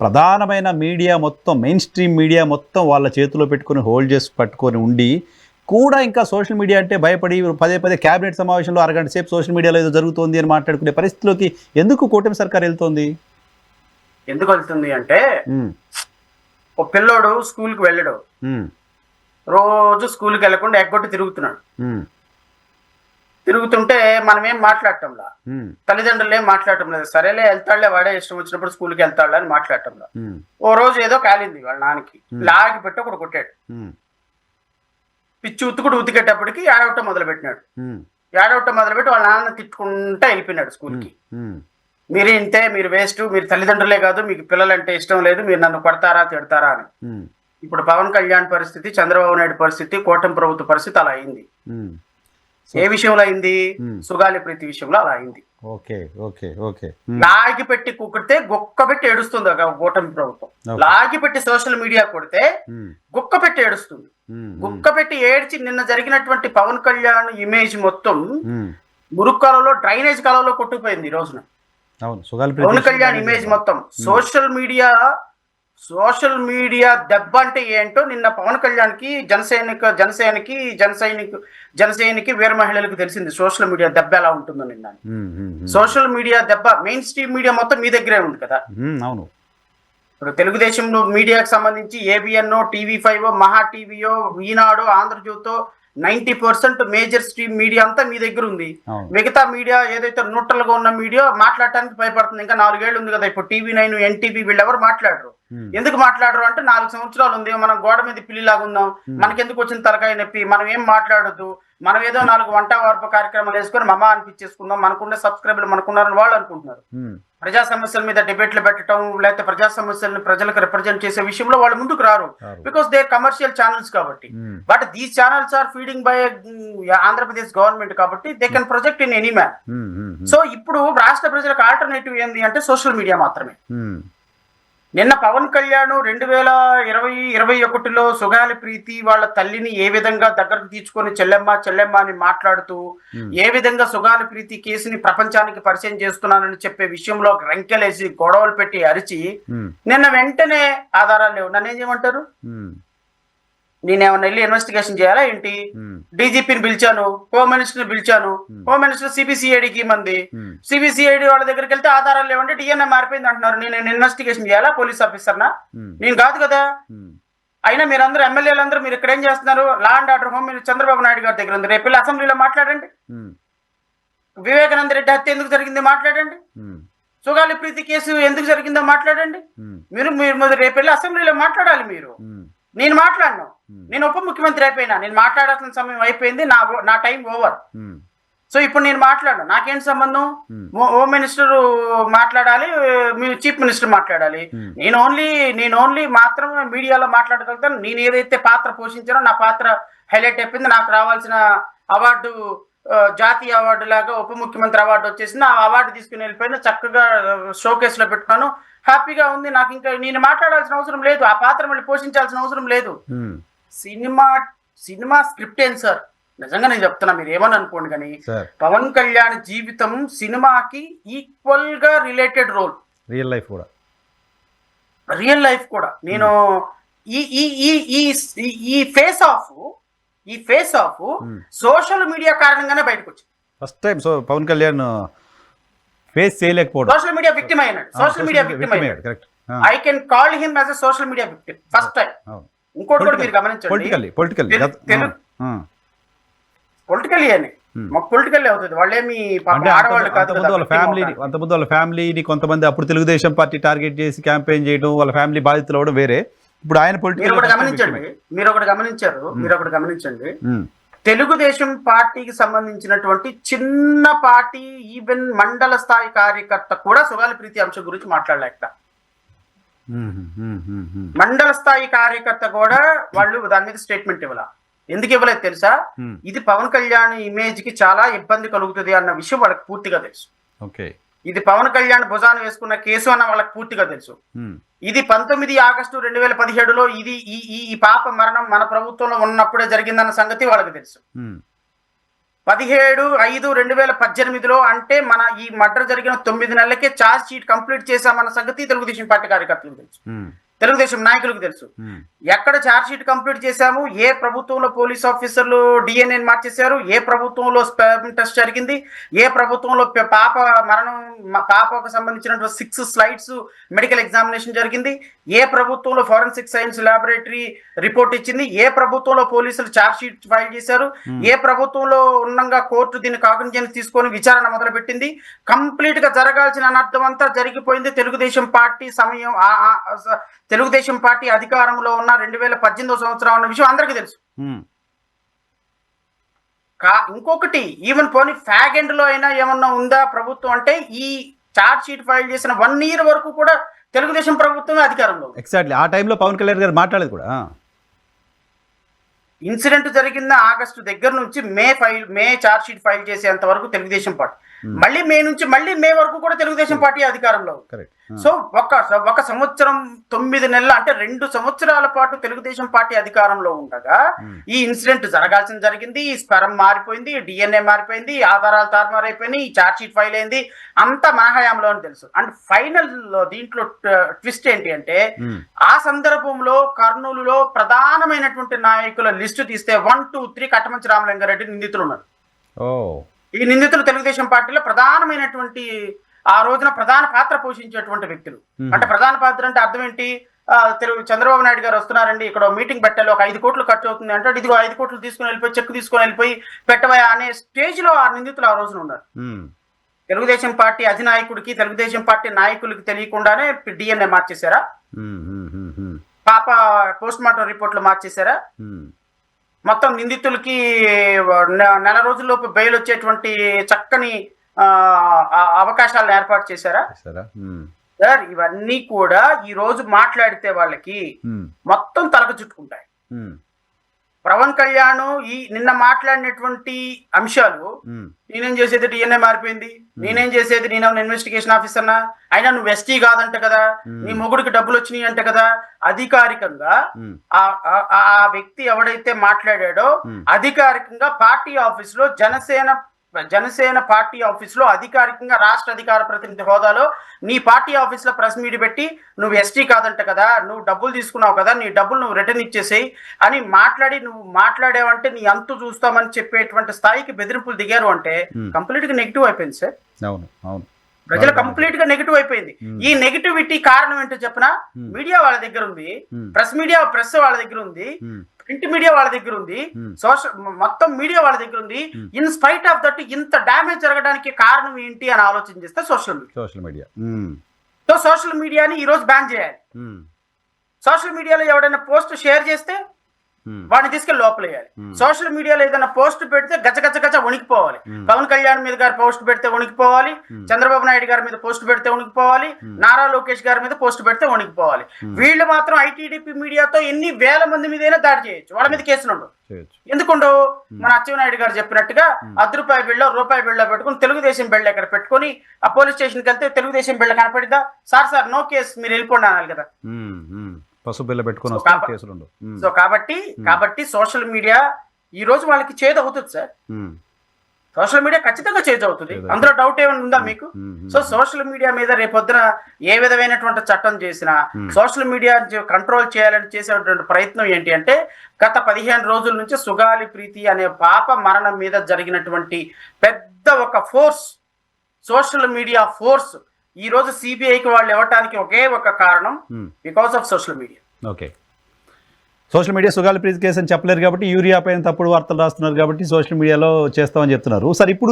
ప్రధానమైన మీడియా మొత్తం, main stream media మొత్తం వాళ్ళ చేతిలో పెట్టుకొని హోల్డ్ చేసి పట్టుకొని ఉండి కూడా ఇంకా సోషల్ మీడియా అంటే భయపడి పదే పదే క్యాబినెట్ సమావేశంలో అరగంట సేపు సోషల్ మీడియాలో ఏదో జరుగుతోంది అని మాట్లాడుకునే పరిస్థితిలోకి ఎందుకు కూటమి సర్కార్ వెళ్తోంది? ఎందుకు వెళ్తుంది అంటే, ఒక పిల్లోడు స్కూల్కి వెళ్ళడు, రోజు స్కూల్కి వెళ్ళకుండా ఎగ్గొట్టి తిరుగుతున్నాడు. తిరుగుతుంటే మనం ఏం మాట్లాడటంలా, తల్లిదండ్రులు ఏం మాట్లాడటం లేదు. సరేలే వెళ్తాడులే, వాడే ఇష్టం వచ్చినప్పుడు స్కూల్కి వెళ్తాడులే అని మాట్లాడటంలా. ఓ రోజు ఏదో కాలింది వాళ్ళ నాన్నకి, లాగి పెట్టి ఒకడు కొట్టాడు. పిచ్చి ఉతికేటప్పటికి ఏడవటం మొదలుపెట్టినాడు. ఏడవటం మొదలుపెట్టి వాళ్ళ నాన్న తిట్టుకుంటా వెళ్ళిపోయినాడు స్కూల్కి. మీరు ఇంతే, మీరు వేస్ట్, మీరు తల్లిదండ్రులే కాదు, మీకు పిల్లలంటే ఇష్టం లేదు, మీరు నన్ను కొడతారా తిడతారా అని. ఇప్పుడు పవన్ కళ్యాణ్ పరిస్థితి, చంద్రబాబు నాయుడు పరిస్థితి, కూటమి ప్రభుత్వ పరిస్థితి అలా అయింది. ఏ విషయంలో అయింది? సుగాలి ప్రీతి విషయంలో అలా అయింది. లాగి పెట్టి కుక్కితే గుక్క పెట్టి ఏడుస్తుంది కూటమి ప్రభుత్వం. లాగి పెట్టి సోషల్ మీడియా కొడితే గుక్క పెట్టి ఏడుస్తుంది. గుక్క పెట్టి ఏడ్చి నిన్న జరిగినటువంటి పవన్ కళ్యాణ్ ఇమేజ్ మొత్తం మురుగు కాలంలో, డ్రైనేజ్ కాలంలో కొట్టుకుపోయింది ఈ రోజున. పవన్ కళ్యాణ్ ఇమేజ్ మొత్తం సోషల్ మీడియా దెబ్బ అంటే ఏంటో నిన్న పవన్ కళ్యాణ్ కి, జనసేనకి వీర మహిళలకు తెలిసింది సోషల్ మీడియా దెబ్బ ఎలా ఉంటుందో. నిన్న సోషల్ మీడియా దెబ్బ మెయిన్ స్ట్రీమ్ మీడియా మొత్తం మీ దగ్గరే ఉంది కదా. అవును. ఇప్పుడు తెలుగుదేశంలో మీడియాకు సంబంధించి ఏబిఎన్, టీవీ5, మహా టీవీయో, ఈనాడు, ఆంధ్రజ్యోతో 90% మేజర్ స్ట్రీమ్ మీడియా అంతా మీ దగ్గర ఉంది. మిగతా మీడియా ఏదైతే న్యూట్రల్ గా ఉన్న మీడియా మాట్లాడటానికి భయపడుతుంది. ఇంకా 4 ఏళ్ళు ఉంది కదా. ఇప్పుడు టీవీ9, ఎన్టీవీ వీళ్ళెవరు మాట్లాడరు. ఎందుకు మాట్లాడరు అంటే 4 సంవత్సరాలు ఉంది, మనం గోడ మీద పిల్లిలాగా ఉందాం, మనకెందుకు వచ్చిన తలకాయ నొప్పి, మనం ఏం మాట్లాడద్దు, మనం ఏదో 4 వంట వార్పు కార్యక్రమాలు వేసుకొని మమా అనిపించేసుకుందాం, మనకున్న సబ్స్క్రైబర్లు మనకున్నారని వాళ్ళు అనుకుంటున్నారు. ప్రజా సమస్యల మీద డిబేట్లు పెట్టడం, లేకపోతే ప్రజా సమస్యలను ప్రజలకు రిప్రజెంట్ చేసే విషయంలో వాళ్ళు ముందుకు రారు. బికాస్ దే కమర్షియల్ ఛానల్స్ కాబట్టి. But these channels are feeding by Andhra Pradesh government కాబట్టి they can project in any man. So ఇప్పుడు రాష్ట్ర ప్రజలకు ఆల్టర్నేటివ్ ఏంది అంటే సోషల్ మీడియా మాత్రమే. నిన్న పవన్ కళ్యాణ్ 2020-21లో సుగాలి ప్రీతి వాళ్ళ తల్లిని ఏ విధంగా దగ్గరకు తీసుకొని చెల్లెమ్మ అని మాట్లాడుతూ ఏ విధంగా సుగాలి ప్రీతి కేసుని ప్రపంచానికి పరిచయం చేస్తున్నానని చెప్పే విషయంలో రంకెలేసి గొడవలు పెట్టి అరిచి నిన్న వెంటనే ఆధారాలు లేవు, నన్ను ఏం చేయమంటారు? నేనేమన్నా వెళ్ళి ఇన్వెస్టిగేషన్ చేయాలా ఏంటి? డీజీపీని పిలిచాను, హోమ్ మినిస్టర్ని పిలిచాను, హోమ్ మినిస్టర్ సిబిసిఐడికి మంది, సిబిసిఐడి వాళ్ళ దగ్గరికి వెళ్తే ఆధారాలు లేవంటే డిఎన్ఏ మారిపోయింది అంటున్నారు. నేను ఇన్వెస్టిగేషన్ చేయాలా పోలీస్ ఆఫీసర్నా? నేను కాదు కదా. అయినా మీరందరూ ఎమ్మెల్యేలందరూ మీరు ఇక్కడ ఏం చేస్తున్నారు? Law and order home minister Chandrababu Naidu గారి దగ్గర ఉంది. రేపు అసెంబ్లీలో మాట్లాడండి. వివేకానంద రెడ్డి హత్య ఎందుకు జరిగింది మాట్లాడండి. సుగాలి ప్రీతి కేసు ఎందుకు జరిగిందో మాట్లాడండి. మీరు రేపు అసెంబ్లీలో మాట్లాడాలి. నేను మాట్లాడను. నేను ఉప ముఖ్యమంత్రి అయిపోయినా, నేను మాట్లాడాల్సిన సమయం అయిపోయింది, నా టైం ఓవర్. సో ఇప్పుడు నేను మాట్లాడను, నాకేం సంబంధం? హోమ్ మినిస్టర్ మాట్లాడాలి, మీ చీఫ్ మినిస్టర్ మాట్లాడాలి. నేను ఓన్లీ మాత్రమే మీడియాలో మాట్లాడగలుగుతాను. నేను ఏదైతే పాత్ర పోషించానో నా పాత్ర హైలైట్ అయిపోయింది. నాకు రావాల్సిన అవార్డు జాతీయ అవార్డు లాగా ఉప ముఖ్యమంత్రి అవార్డు వచ్చేసింది. ఆ అవార్డు తీసుకుని వెళ్ళిపోయినా, చక్కగా షోకేస్ లో పెట్టుకున్నాను, హ్యాపీగా ఉంది. నాకు ఇంకా నేను మాట్లాడాల్సిన అవసరం లేదు, ఆ పాత్ర మళ్ళీ పోషించాల్సిన అవసరం లేదు. సినిమా స్క్రిప్ట్ ఏం సార్? నిజంగా నేను చెప్తున్నా, మీరు ఏమని అనుకోండి కానీ పవన్ కళ్యాణ్ జీవితం సినిమాకి ఈక్వల్ గా రిలేటెడ్ రోల్. రియల్ లైఫ్ కూడా నేను ఈ ఫేస్ ఆఫ్ సోషల్ మీడియా కారణంగానే బయటకు వచ్చింది. First time Pawan Kalyan face చేయలేకపోవడం, సోషల్ మీడియా విక్టిమ్ అయినాడు. Correct. I can call him as a social media victim first time. ఇంకోటి కూడా మీరు గమనించండి, పొలిటికల్లీ అని మాకు పొలిటికల్లీ అవుతుంది. వాళ్ళేమి ఆడవాళ్ళు కాదు. వాళ్ళ ఫ్యామిలీని కొంతమంది అప్పుడు తెలుగుదేశం పార్టీ టార్గెట్ చేసి క్యాంపెయిన్ చేయడం, వాళ్ళ ఫ్యామిలీ బాధితులు అవడం వేరే. ఇప్పుడు ఆయన మీరు ఒకటి గమనించండి, తెలుగుదేశం పార్టీకి సంబంధించినటువంటి చిన్నపాటి ఈవెన్ మండల స్థాయి కార్యకర్త కూడా సుగాలి ప్రీతి అంశం గురించి మాట్లాడలేక, మండల స్థాయి కార్యకర్త కూడా వాళ్ళు దాని మీద స్టేట్మెంట్ ఇవ్వాల. ఎందుకు ఇవ్వలేదు తెలుసా? ఇది పవన్ కళ్యాణ్ ఇమేజ్ కి చాలా ఇబ్బంది కలుగుతుంది అన్న విషయం వాళ్ళకి పూర్తిగా తెలుసు. ఇది పవన్ కళ్యాణ్ భుజాన వేసుకున్న కేసు అన్న వాళ్ళకి పూర్తిగా తెలుసు. ఇది 19 ఆగస్టు 2017లో ఇది ఈ పాప మరణం మన ప్రభుత్వంలో ఉన్నప్పుడే జరిగిందన్న సంగతి వాళ్ళకి తెలుసు. 17/5/2018 అంటే మన ఈ మర్డర్ జరిగిన 9 నెలలకే ఛార్జ్ షీట్ కంప్లీట్ చేశామన్న సంగతి తెలుగుదేశం పార్టీ కార్యకర్తలకు తెలుసు, తెలుగుదేశం నాయకులకు తెలుసు. ఎక్కడ ఛార్జ్ షీట్ కంప్లీట్ చేశాము, ఏ ప్రభుత్వంలో పోలీస్ ఆఫీసర్లు డిఎన్ఏ మార్చేశారు, ఏ ప్రభుత్వంలో స్పెర్మ్ టెస్ట్ జరిగింది, ఏ ప్రభుత్వంలో పాపకు సంబంధించినటువంటి 6 స్లైడ్స్ మెడికల్ ఎగ్జామినేషన్ జరిగింది, ఏ ప్రభుత్వంలో ఫోరెన్సిక్ సైన్స్ ల్యాబొరేటరీ రిపోర్ట్ ఇచ్చింది, ఏ ప్రభుత్వంలో పోలీసులు ఛార్జ్ షీట్ ఫైల్ చేశారు, ఏ ప్రభుత్వంలో ఉన్నంగా కోర్టు దీన్ని కాగ్నిజెన్స్ తీసుకొని విచారణ మొదలుపెట్టింది. కంప్లీట్ గా జరగాల్సిన అనర్థం అంతా జరిగిపోయింది. తెలుగుదేశం పార్టీ సమయం తెలుగుదేశం పార్టీ అధికారంలో ఉన్న 2018 సంవత్సరం అన్న విషయం అందరికీ తెలుసు. ఇంకొకటి, ఈవెన్ పోనీ ఫ్యాగ్ ఎండ్ లో అయినా ఏమన్నా ఉందా ప్రభుత్వం అంటే, ఈ ఛార్జ్ షీట్ ఫైల్ చేసిన 1 year వరకు కూడా తెలుగుదేశం ప్రభుత్వమే అధికారంలో. ఎగ్జాక్ట్లీ ఆ టైంలో పవన్ కళ్యాణ్ గారు మాట్లాడేది కూడా. ఇన్సిడెంట్ జరిగిన ఆగస్టు దగ్గర నుంచి మే ఛార్జ్ షీట్ ఫైల్ చేసేంత వరకు తెలుగుదేశం పార్టీ, మళ్ళీ మే నుంచి మళ్ళీ మే వరకు కూడా తెలుగుదేశం పార్టీ అధికారంలో. సో ఒక సంవత్సరం 9 నెలలు అంటే 2 సంవత్సరాల పాటు తెలుగుదేశం పార్టీ అధికారంలో ఉండగా ఈ ఇన్సిడెంట్ జరిగింది. ఈ స్పెరం మారిపోయింది, డిఎన్ఏ మారిపోయింది, ఆధారాలు తారుమారైపోయినాయి, ఈ ఛార్జ్ షీట్ ఫైల్ అయింది, అంతా మన హయాంలో అని తెలుసు. అండ్ ఫైనల్ దీంట్లో ట్విస్ట్ ఏంటి అంటే, ఆ సందర్భంలో కర్నూలులో ప్రధానమైనటువంటి నాయకుల లిస్టు తీస్తే 1, 2, 3 కట్టమంచి రామలింగారెడ్డి నిందితులు ఉన్నారు. ఈ నిందితులు తెలుగుదేశం పార్టీలో ప్రధానమైనటువంటి, ఆ రోజున ప్రధాన పాత్ర పోషించేటువంటి వ్యక్తులు. అంటే ప్రధాన పాత్ర అంటే అర్థం ఏంటి, చంద్రబాబు నాయుడు గారు వస్తున్నారండి, ఇక్కడ మీటింగ్ పెట్టాలి, ఒక 5 కోట్లు ఖర్చు అవుతుంది అంటే, ఇదిగో 5 కోట్లు తీసుకుని వెళ్ళిపోయి, చెక్ తీసుకుని వెళ్ళిపోయి పెట్టవా అనే స్టేజ్ లో ఆ నిందితులు ఆ రోజున ఉన్నారు. తెలుగుదేశం పార్టీ అధినాయకుడికి, తెలుగుదేశం పార్టీ నాయకులకి తెలియకుండానే డిఎన్ఏ మార్చేశారా, పాప పోస్ట్ మార్టం రిపోర్ట్లు మార్చేశారా, మొత్తం నిందితులకి నెల రోజుల్లోపు బెయిల్ వచ్చేటువంటి చక్కని అవకాశాలను ఏర్పాటు చేశారా సార్? ఇవన్నీ కూడా ఈ రోజు మాట్లాడితే వాళ్ళకి మొత్తం తలకు చుట్టుకుంటాయి. పవన్ కళ్యాణ్ నిన్న మాట్లాడినటువంటి అంశాలు, నేనేం చేసేది డిఎన్ఏ మారిపోయింది, నేనేం చేసేది నేనేమన్నా ఇన్వెస్టిగేషన్ ఆఫీసర్నా, అయినా నువ్వు ఎస్టీ కాదంట కదా, నీ మొగుడికి డబ్బులు వచ్చినాయి అంట కదా, అధికారికంగా ఆ వ్యక్తి ఎవడైతే మాట్లాడాడో అధికారికంగా పార్టీ ఆఫీస్ లో జనసేన పార్టీ ఆఫీస్ లో అధికారికంగా రాష్ట్ర అధికార ప్రతినిధి హోదాలో నీ పార్టీ ఆఫీస్ లో ప్రెస్ మీట్ పెట్టి, నువ్వు ఎస్టీ కాదంట కదా, నువ్వు డబ్బులు తీసుకున్నావు కదా, నీ డబ్బులు నువ్వు రిటర్న్ ఇచ్చేసేయి అని మాట్లాడి, నువ్వు మాట్లాడావంటే నీ అంతు చూస్తామని చెప్పేటువంటి స్థాయికి బెదిరింపులు దిగారు అంటే కంప్లీట్ గా నెగిటివ్ అయిపోయింది సార్. ప్రజలు కంప్లీట్ గా నెగిటివ్ అయిపోయింది. ఈ నెగిటివిటీ కారణం ఏంటో చెప్పనా, మీడియా వాళ్ళ దగ్గర ఉంది, ప్రెస్ వాళ్ళ దగ్గర ఉంది, ప్రింట్ మీడియా వాళ్ళ దగ్గర ఉంది, మొత్తం మీడియా వాళ్ళ దగ్గర ఉంది. ఇన్ స్పైట్ ఆఫ్ దట్ ఇంత డ్యామేజ్ జరగడానికి కారణం ఏంటి అని ఆలోచన చేస్తే సోషల్ మీడియా. సో సోషల్ మీడియాని ఈ రోజు బ్యాన్ చేయాలి. సోషల్ మీడియాలో ఎవడైనా పోస్ట్ షేర్ చేస్తే వాడిని తీసుకెళ్లి లోపలేయాలి. సోషల్ మీడియాలో ఏదైనా పోస్ట్ పెడితే గచ్చ వణికిపోవాలి. పవన్ కళ్యాణ్ మీద గారు పోస్ట్ పెడితే వణికిపోవాలి, చంద్రబాబు నాయుడు గారి మీద పోస్ట్ పెడితే వణికిపోవాలి, నారా లోకేష్ గారి మీద పోస్ట్ పెడితే వణికిపోవాలి. వీళ్ళు మాత్రం ఐటీడీపీ మీడియాతో ఎన్ని వేల మంది మీదైనా దాడి చేయొచ్చు, వాళ్ళ మీద కేసులు ఉండవు. ఎందుకుండవు? మన అచ్చెన్నాయుడు గారు చెప్పినట్టుగా ₹10 బిళ్ళ రూపాయి బిళ్ళ పెట్టుకుని తెలుగుదేశం బిళ్ళ ఎక్కడ పెట్టుకుని ఆ పోలీస్ స్టేషన్కి వెళ్తే తెలుగుదేశం బిళ్ళ కనపడిద్దా, సార్ నో కేసు, మీరు వెళ్ళిపోండి అనాలి కదా. సో కాబట్టి సోషల్ మీడియా ఈ రోజు వాళ్ళకి చేదు అవుతుంది సార్. సోషల్ మీడియా ఖచ్చితంగా చేంజ్ అవుతుంది, అందులో డౌట్ ఏమైనా ఉందా మీకు? సో సోషల్ మీడియా మీద రేపొద్దున ఏ విధమైనటువంటి చట్టం చేసినా సోషల్ మీడియా కంట్రోల్ చేయాలని చేసేటువంటి ప్రయత్నం ఏంటి అంటే, గత 15 రోజుల నుంచి సుగాలి ప్రీతి అనే పాప మరణం మీద జరిగినటువంటి పెద్ద ఒక ఫోర్స్, సోషల్ మీడియా ఫోర్స్ ఈ రోజు సిబిఐకి వాళ్ళు ఇవ్వటానికి ఒకే ఒక కారణం, because of social media. Okay, social media Sugali Preethi case అని చెప్పలేరు కాబట్టి, యూరియా పైన తప్పుడు వార్తలు రాస్తున్నారు కాబట్టి సోషల్ మీడియాలో చేస్తామని చెప్తున్నారు సార్. ఇప్పుడు